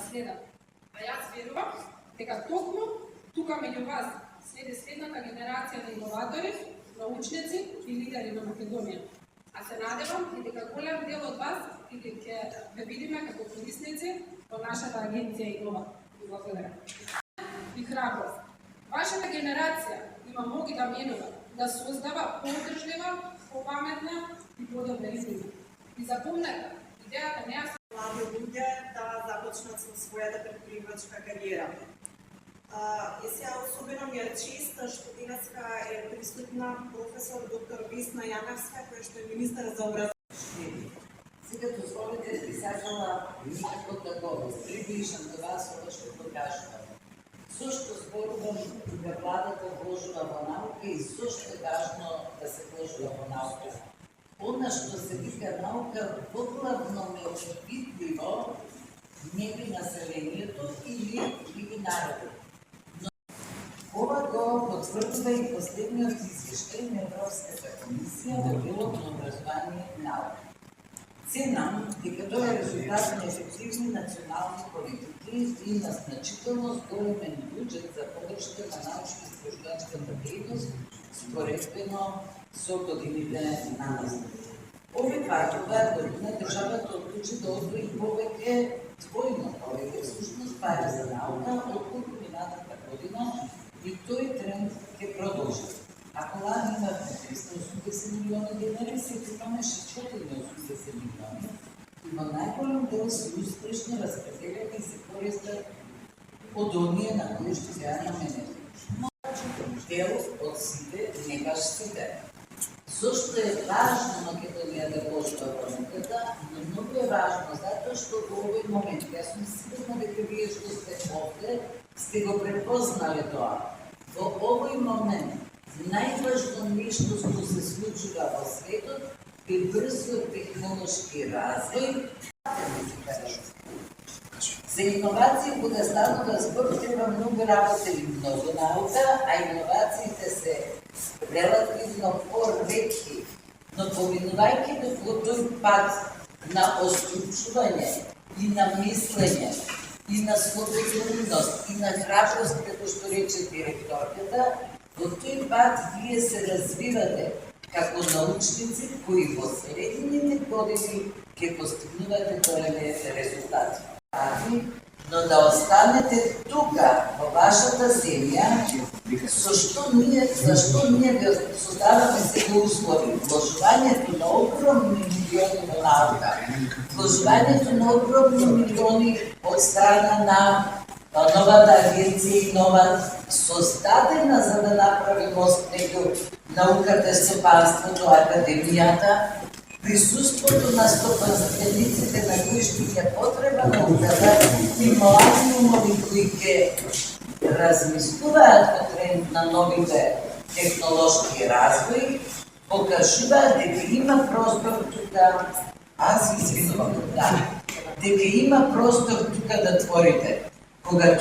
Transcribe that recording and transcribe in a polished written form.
следат. А јас верувам дека токму тука меѓу вас следи следната генерација на иноватори, научници и лидери на Македонија. А се надевам и дека голем дел од вас ќе ве видиме како корисници во нашата агенција Инова. Благодарам. И храброст. Вашата генерација има многу да менува, да создава подржлива, попаметна и подобра измена. И запомнете, идејата не е млади луѓе да започнат со својата претприемачка кариера. И сега особено ми е чест што денеска е присутна професор доктор Весна Јановска, која што е министар за образование. Сега дозволите да ви сакала никако да го приближам до вас ова што покажувам. Зошто зборувам да владата вложува во наука и зошто е важно да се вложува во наука? Она што се вика наука поглавно невидливо не би населението или би народот. Ова го потврдува и последниот извештај на Европската комисија во делот на образование и наука. Ценам дека тоа е резултат на ефективни национални политики и на значително зголемен буџет за подршка на научно-истражувачката дејност споредбено со годините назад. Овој патова година државата одлучи да одвои повеќе, двојно повеќе всушност пари за наука отколку минатата година и тој тренд ќе продолжи. Ако лани имавме 380 милиони денари, сега имаме 680 милиони и во најголем дел се успешно распределени и се користат од оние на кои што беа наменети. Дел од сите, не баш сите. Зошто е важно Македонија да вложува во науката, но многу е важно затоа што во овој момент, јас сум сигурна дека вие што сте овде, сте го препознали тоа. Во овој момент најважно нешто што се случува во светот е брзиот технолошки развој. За иновации кога станува збор треба многу работа и многу наука, а иновациите се релативно по-ретки, но поминувајќи во тој пат на остручување и на мислење и на слободумност и на храброст, како што рече директорката, во тој пат вие се развивате како научници кои во следните години ќе постигнувате големи резултати. Но да останете тука, во вашата земја, зашто ние ви создаваме сега услови? Вложувањето на огромни милиони во наука, вложувањето на огромни милиони од страна на новата агенција Инова, создадена за да направи мост меѓу науката, стопанството, академијата, присуството на стопанствениците на кои што ќе потреба науката и млади умови кои ќе размислуваат по тренд на новите технолошки развои, покажуваат дека има простор тука, аз извинувам, дека има простор тука да творите. Кога